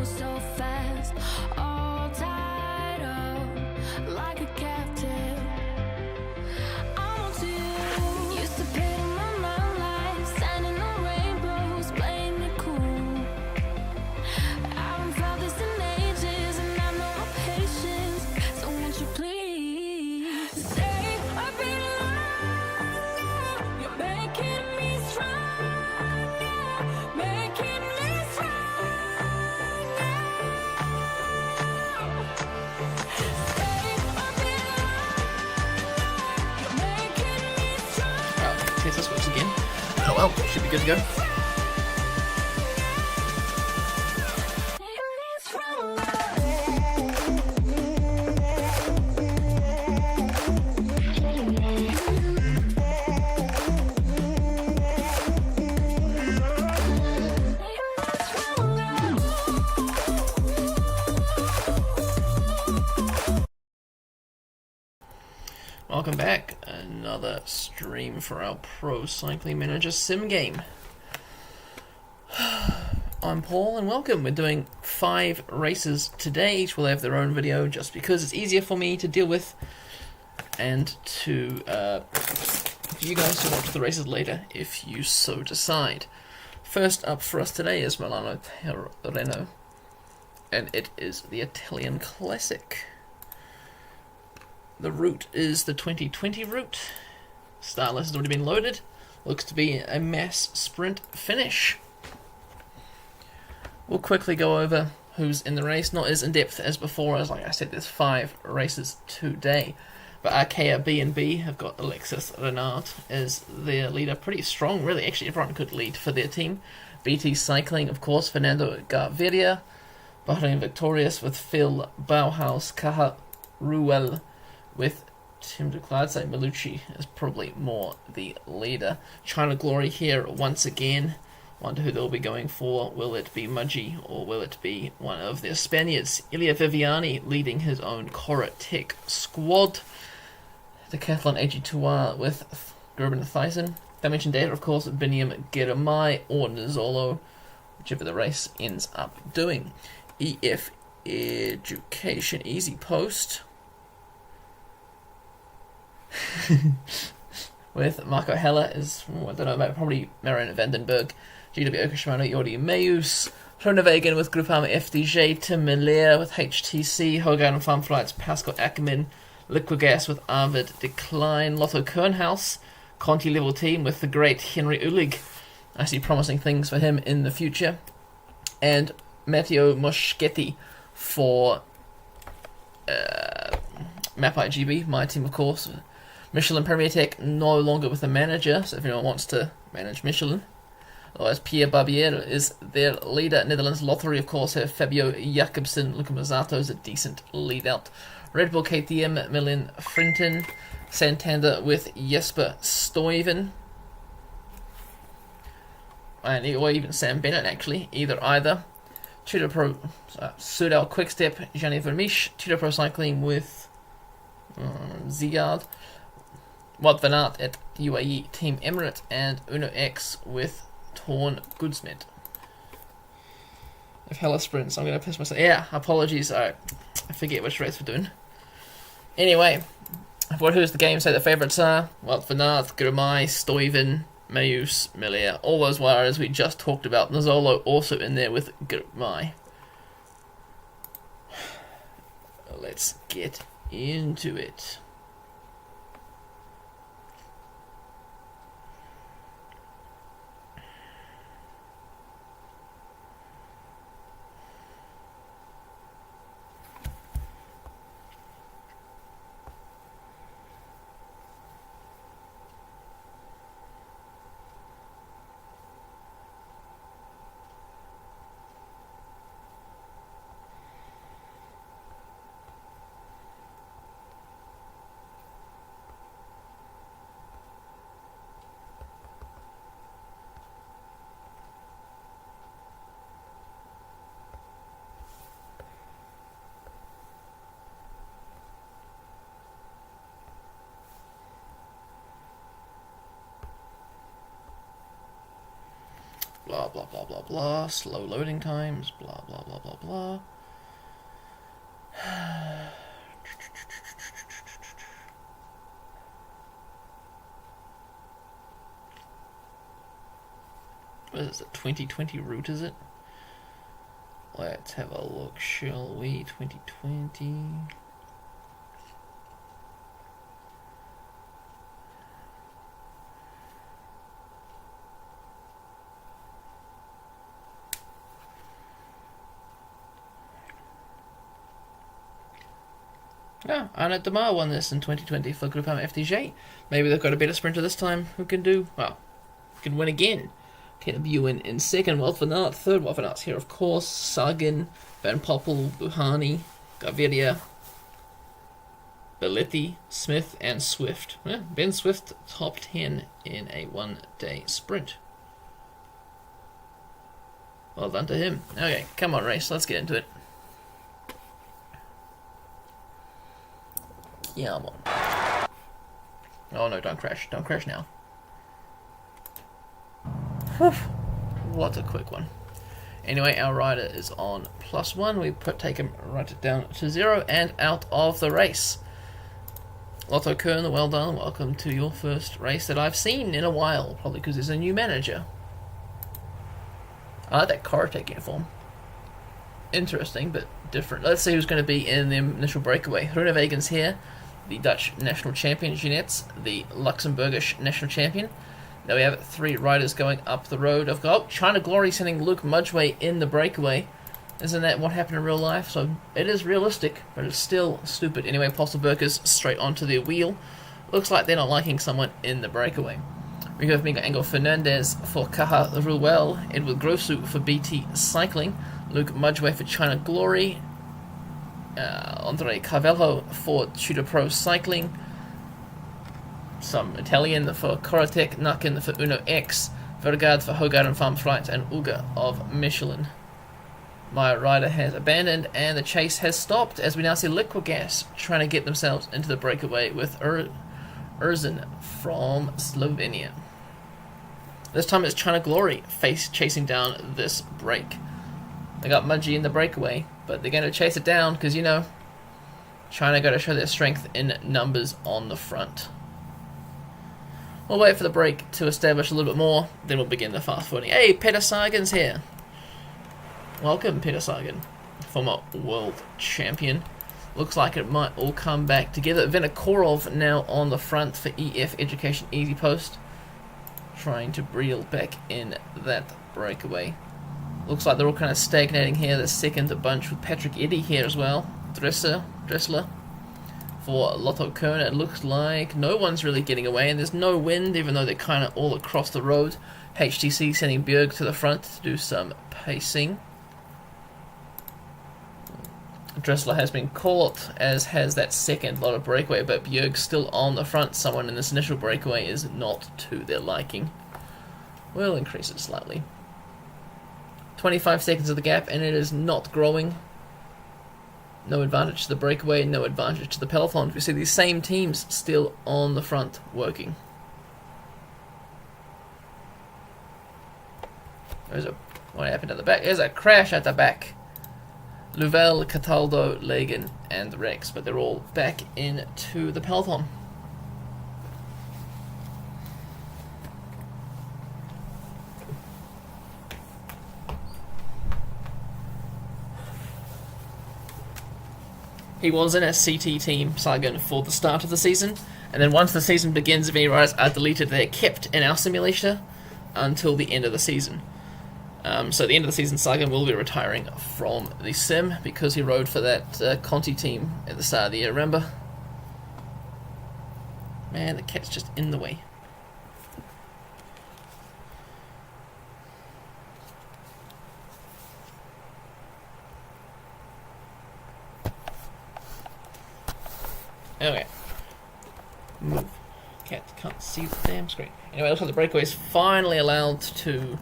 go so fast, all tied up like a captive. I'm on to you. Used to pay my mind like standing on rainbows, playing it cool. I haven't felt this in ages, and I know my patience. So won't you please stay a bit longer? You're making me stronger, making me stronger. Stay a bit longer. You're making me stronger. Test this works again. Oh well, should be good to go. Welcome back. Another stream for our Pro Cycling Manager SimGame. I'm Paul and welcome. We're doing 5 races today. Each will have their own video just because it's easier for me to deal with and to for you guys to watch the races later if you so decide. First up for us today is Milano Torino, and it is the Italian Classic. The route is the 2020 route. Start list has already been loaded. Looks to be a mass sprint finish. We'll quickly go over who's in the race. Not as in-depth as before, as like I said, there's 5 races today. But Arkea B&B have got Alexis Renard as their leader. Pretty strong, really. Actually, everyone could lead for their team. BT Cycling, of course, Fernando Gaviria. Bahrain victorious with Phil Bauhaus, Caja-Ruel with Tim de Klerk. I'd say Malucci is probably more the leader. China Glory here once again. Wonder who they'll be going for. Will it be Mudgy or will it be one of their Spaniards? Ilya Viviani leading his own Cora Tech squad. Decathlon AG2R with Gerben Thyssen. Dimension Data, of course, Biniam Geremai or Nizzolo, whichever the race ends up doing. EF Education Easy Post with Marco Heller is, I don't know, probably Marion Vandenberg. GW Okashimano, Jordi Meus. Groenewegen with Groupama FDJ. Tim Miller with HTC. Hogan Farm Flights, Pascal Ackerman. Liquigas with Arvid Decline. Lotto Kernhaus. Conti level team with the great Henry Ulig. I see promising things for him in the future. And Matteo Moschetti for Map IGB, my team of course. Michelin Premier Tech no longer with a manager, so if anyone wants to manage Michelin. Otherwise, Pierre Barbier is their leader. Netherlands Lottery, of course, have Fabio Jacobsen. Luca Mazzato is a decent lead out. Red Bull KTM, Millen Frinton. Santander with Jesper Stuyven. Or even Sam Bennett, actually. Either. Tudor Pro, Sudal Quickstep, Gianni Vermeesch. Tudor Pro Cycling with Ziegard. Wout van Aert at UAE Team Emirates, and Uno X with Torn Goodsmith. If Hella sprints, I'm going to piss myself. Yeah, apologies, I forget which race we're doing. Anyway, who's the game say the favourites are? Wout van Aert, Girmay, Stuyven, Meus, Melier, all those warriors we just talked about. Nizzolo also in there with Girmay. Let's get into it. blah blah blah blah blah, slow loading times, blah blah blah blah blah. What is it, 2020 route, is it? Let's have a look, shall we? 2020. Yeah, Arnaud Demar won this in 2020 for Groupama FDJ. Maybe they've got a better sprinter this time who can do, well, can win again. Caleb Ewan in second, Wout van Aert third. Wout van Aert's here, of course. Sagan, Van Poppel, Buhani, Gaviria, Belletti, Smith, and Swift. Yeah, Ben Swift top 10 in a one-day sprint. Well done to him. Okay, come on, race. Let's get into it. Yeah, I'm on. Oh no, don't crash. Don't crash now. Whew. What a quick one. Anyway, our rider is on +1. We take him right down to 0 and out of the race. Lotto Kern, well done. Welcome to your first race that I've seen in a while. Probably because there's a new manager. I like that Corotech uniform. Interesting, but different. Let's see who's going to be in the initial breakaway. Groenewegen's here. The Dutch national champion, Jeanette's the Luxembourgish national champion. Now we have 3 riders going up the road. I've got China Glory sending Luke Mudgway in the breakaway. Isn't that what happened in real life? So it is realistic, but it's still stupid. Anyway, Postelbergers straight onto their wheel. Looks like they're not liking someone in the breakaway. We have Miguel Angel Fernandez for Caja Ruel, Edward Grossu for BT Cycling, Luke Mudgway for China Glory, Andre Carvelho for Tudor Pro Cycling, some Italian for Corotech, Nakin for Uno X, Vergaard for Hogard and Farm Flight, and Uga of Michelin. My rider has abandoned and the chase has stopped as we now see Liquigas trying to get themselves into the breakaway with Erzin from Slovenia. This time it's China Glory chasing down this break. They got Mudgy in the breakaway, but they're going to chase it down because, you know, China got to show their strength in numbers on the front. We'll wait for the break to establish a little bit more, then we'll begin the fast forwarding. Hey, Peter Sagan's here. Welcome, Peter Sagan, former world champion. Looks like it might all come back together. Vinokurov now on the front for EF Education Easy Post, trying to reel back in that breakaway. Looks like they're all kind of stagnating here. The second bunch with Patrick Eddy here as well. Dressler for Lotto Kern. It looks like no one's really getting away, and there's no wind, even though they're kind of all across the road. HTC sending Bjerg to the front to do some pacing. Dressler has been caught, as has that second Lotto breakaway, but Bjerg's still on the front. Someone in this initial breakaway is not to their liking. We'll increase it slightly. 25 seconds of the gap, and it is not growing. No advantage to the breakaway, no advantage to the peloton. We see these same teams still on the front working. What happened at the back? There's a crash at the back. Louvel, Cataldo, Lagan, and Rex, but they're all back into the peloton. He was in a CT team, Sagan, for the start of the season, and then once the season begins, if any riders are deleted, they're kept in our simulator until the end of the season. So at the end of the season, Sagan will be retiring from the sim because he rode for that Conti team at the start of the year, remember? Man, the cat's just in the way. Okay. Move. Cat can't see the damn screen. Anyway, it looks like the breakaway is finally allowed to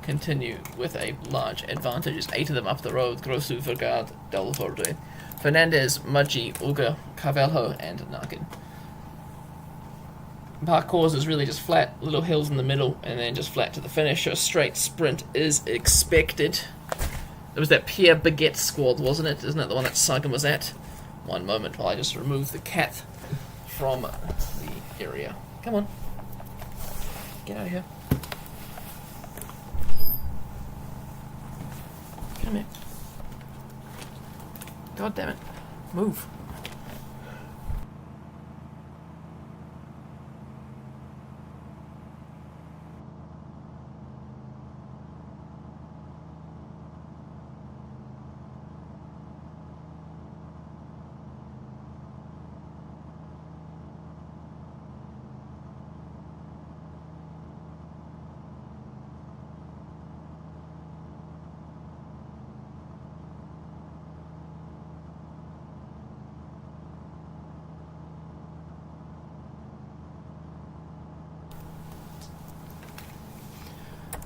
continue with a large advantage. There's 8 of them up the road. Grossu, Vergaard, Delvorde, Fernandez, Mudgy, Uga, Carvelho, and Nakin. Parcours is really just flat, little hills in the middle, and then just flat to the finish. A straight sprint is expected. It was that Pierre Baguette squad, wasn't it? Isn't it the one that SimGame was at? One moment while I just remove the cat from the area. Come on. Get out of here. Come here. God damn it. Move.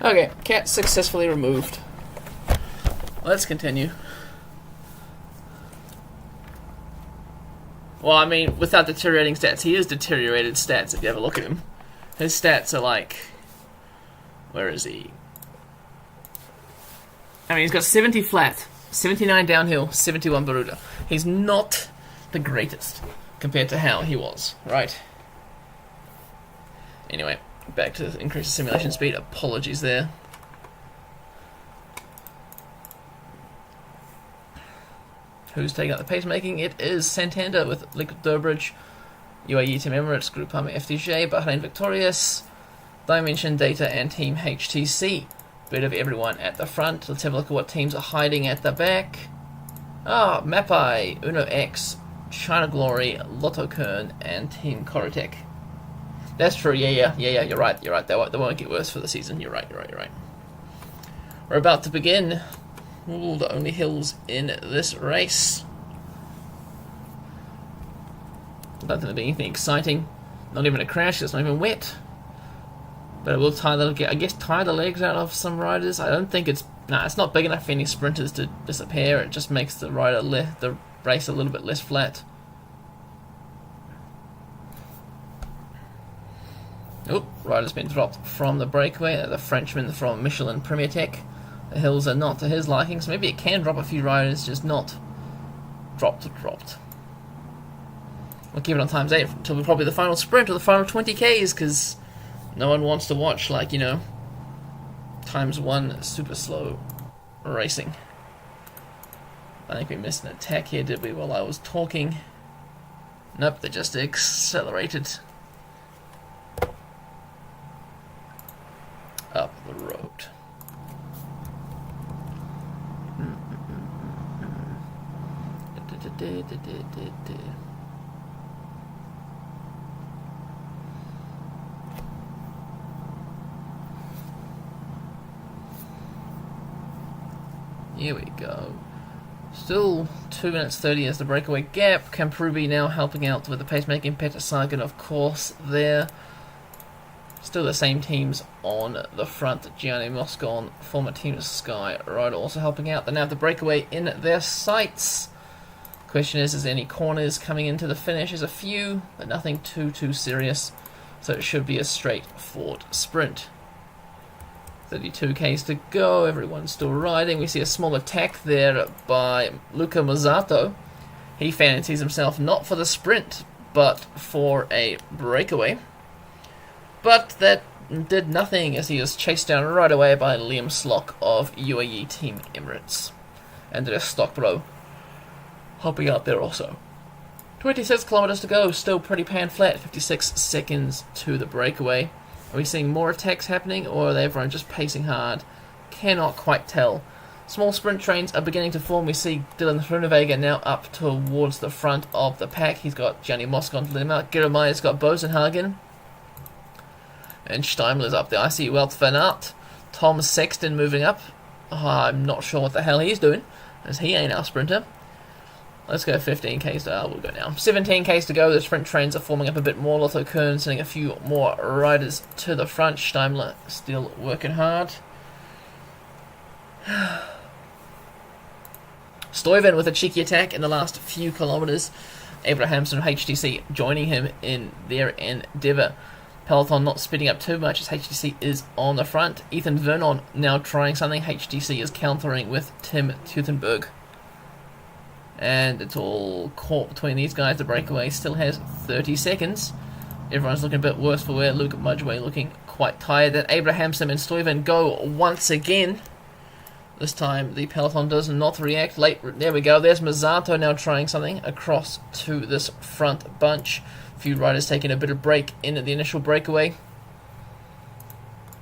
Okay, cat successfully removed. Let's continue. Well, I mean, without deteriorating stats. He is deteriorated stats if you have a look at him. His stats are like... Where is he? I mean, he's got 70 flat, 79 downhill, 71 Baruda. He's not the greatest compared to how he was, right? Anyway. Back to the increased simulation speed. Apologies there. Who's taking up the pacemaking? It is Santander with Liquid Durbridge, UAE Team Emirates, Groupama FDJ, Bahrain Victorious, Dimension Data, and Team HTC. Bit of everyone at the front. Let's have a look at what teams are hiding at the back. Mapai, Uno X, China Glory, Lotto Kern, and Team Corotech. That's true, yeah, you're right. They won't get worse for the season. You're right. We're about to begin. Ooh, the only hills in this race. Not going to be anything exciting. Not even a crash, it's not even wet. But it will tie the legs out of some riders. I don't think it's not big enough for any sprinters to disappear. It just makes the race a little bit less flat. Oh, rider's been dropped from the breakaway. The Frenchman from Michelin Premier Tech. The hills are not to his liking, so maybe it can drop a few riders, just not dropped. We'll keep it on times 8 until probably the final sprint or the final 20Ks, because no one wants to watch, like, times 1 super slow racing. I think we missed an attack here, did we, while I was talking? Nope, they just accelerated up the road. Here we go. Still 2 minutes 30 as the breakaway gap. Camprubi now helping out with the pacemaking. Peter Sagan, of course, there. Still the same teams on the front. Gianni Moscon, former Team Sky rider, also helping out. They now have the breakaway in their sights. Question is there any corners coming into the finish? There's a few, but nothing too serious. So it should be a straightforward sprint. 32 Ks to go. Everyone's still riding. We see a small attack there by Luca Mazzato. He fancies himself not for the sprint, but for a breakaway. But that did nothing as he was chased down right away by Liam Slock of UAE Team Emirates. And there's Stockbro hopping out there also. 26 kilometers to go, still pretty pan flat, 56 seconds to the breakaway. Are we seeing more attacks happening, or are everyone just pacing hard? Cannot quite tell. Small sprint trains are beginning to form. We see Dylan Groenewegen now up towards the front of the pack. He's got Gianni Moscon to let him out. Geremeijer's got Bosenhagen. And Steimler's up there. I see Wout van Aert. Tom Sexton moving up. I'm not sure what the hell he's doing, as he ain't our sprinter. Let's go 15 Ks to... we'll go now. 17 Ks to go. The sprint trains are forming up a bit more. Lotto Kern sending a few more riders to the front. Steimler still working hard. Stuyven with a cheeky attack in the last few kilometers. Abrahamson of HTC joining him in their endeavour. Peloton not speeding up too much as HTC is on the front. Ethan Vernon now trying something. HTC is countering with Tim Teutenberg. And it's all caught between these guys. The breakaway still has 30 seconds. Everyone's looking a bit worse for wear. Luke Mudgeway looking quite tired. Then Abrahamson and Stuyven go once again. This time the Peloton does not react. Late, there we go. There's Mazzato now trying something across to this front bunch. A few riders taking a bit of break in the initial breakaway,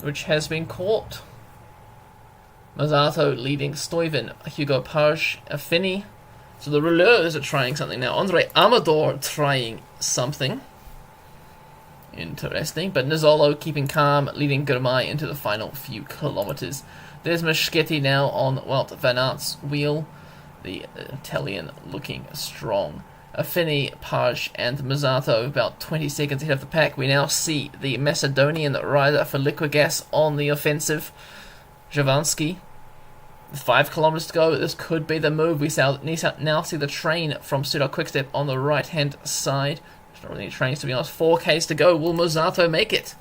which has been caught. Mazzato leading Stuyven, Hugo Page, Affini. So the rouleurs are trying something now. Andre Amador trying something. Interesting. But Nizzolo keeping calm, leading Girmay into the final few kilometers. There's Moschetti now on Wout van Aert's wheel. The Italian looking strong. Affini, Page and Mazzato about 20 seconds ahead of the pack. We now see the Macedonian rider for Liquigas on the offensive. Javanski. 5 kilometers to go. This could be the move. We now see the train from Pseudo Quickstep on the right hand side. There's not really any trains to be honest. 4Ks to go. Will Mazzato make it?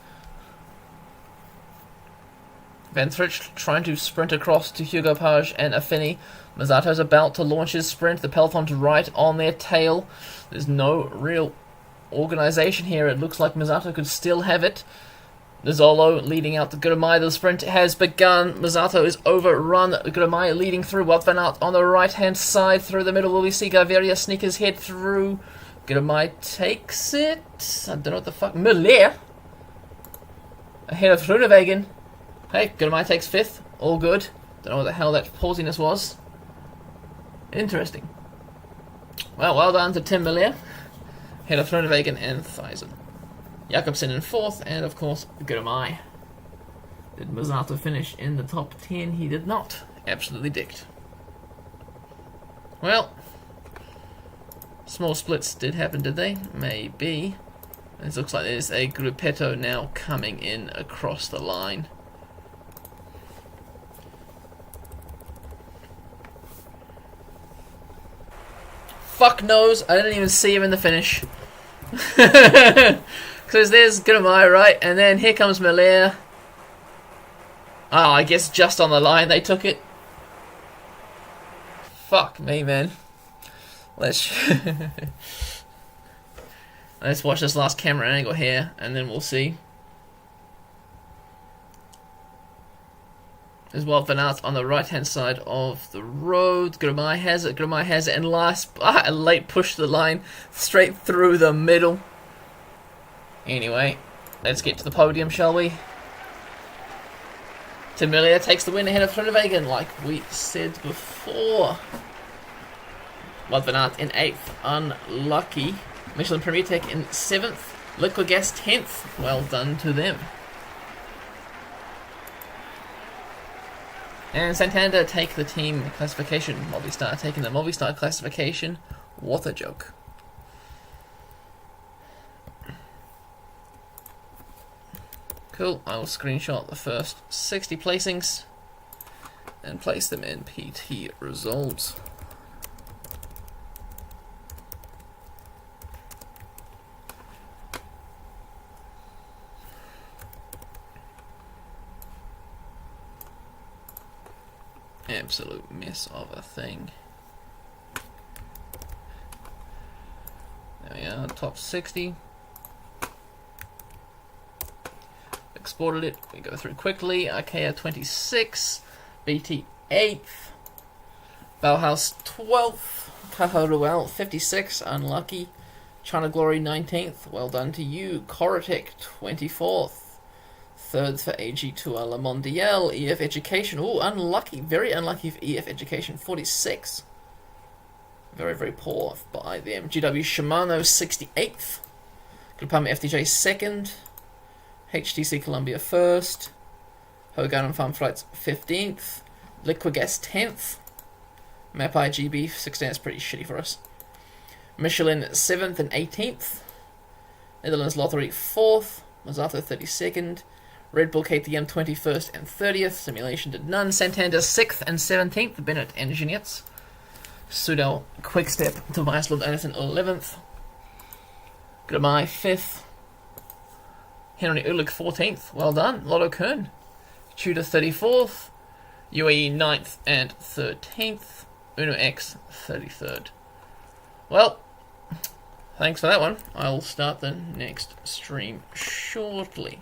Van Trich trying to sprint across to Hugo Page and Affini. Mazzato's about to launch his sprint. The Peloton's right on their tail. There's no real organization here. It looks like Mazzato could still have it. Nizzolo leading out the Girmay. The sprint has begun. Mazzato is overrun. Girmay leading through. Wout van Aert on the right-hand side. Through the middle, will we see Gaviria sneak his head through? Girmay takes it. I don't know what the fuck. Muller ahead of Groenewegen. Hey, Girmay takes 5th. All good. Don't know what the hell that pausiness was. Interesting. Well done to Tim Muller. Ahead of Groenewegen and Thijssen. Jakobsen in 4th, and of course, Girmay. Did Mazzato finish in the top 10? He did not. Absolutely dicked. Well, small splits did happen, did they? Maybe. It looks like there's a gruppetto now coming in across the line. Fuck knows, I didn't even see him in the finish. Because there's Girmay, right? And then here comes Muller. Oh, I guess just on the line they took it. Fuck me, man. Let's watch this last camera angle here, and then we'll see. There's Wout van Aert on the right-hand side of the road. Girmay has it, and last, a late push to the line, straight through the middle. Anyway, let's get to the podium, shall we? Tim Muller takes the win ahead of Groenewegen, like we said before. Wout van Aert in 8th, unlucky. Michelin Premier Tech in 7th. Liquigas 10th, well done to them. And Santander take the team classification. Movistar taking the Movistar classification. What a joke. Cool, I will screenshot the first 60 placings and place them in PT results. Absolute mess of a thing. There we are, top 60. Exported it. We go through quickly. Arkea 26, BT 8th, Bauhaus 12th, Caja Ruel 56, unlucky. China Glory 19th, well done to you. Corotec 24th, 3rd for AG2 La Mondiale. EF Education, oh, unlucky, very unlucky for EF Education 46. Very, very poor by them. GW Shimano 68th, Groupama FDJ 2nd. HTC Columbia 1st, Hogan Farm Flights 15th, Liquigas 10th, Mapai GB 16th, that's pretty shitty for us. Michelin 7th and 18th, Netherlands Lottery 4th, Mazzato 32nd, Red Bull KTM 21st and 30th, Simulation did none, Santander 6th and 17th, Bennett Engineers, Sudal Quickstep, Tobias Lund Anderson 11th, Girmay 5th, Henry Ulig 14th. Well done. Lotto Kern. Tudor 34th. UAE 9th and 13th. Uno X 33rd. Well, thanks for that one. I'll start the next stream shortly.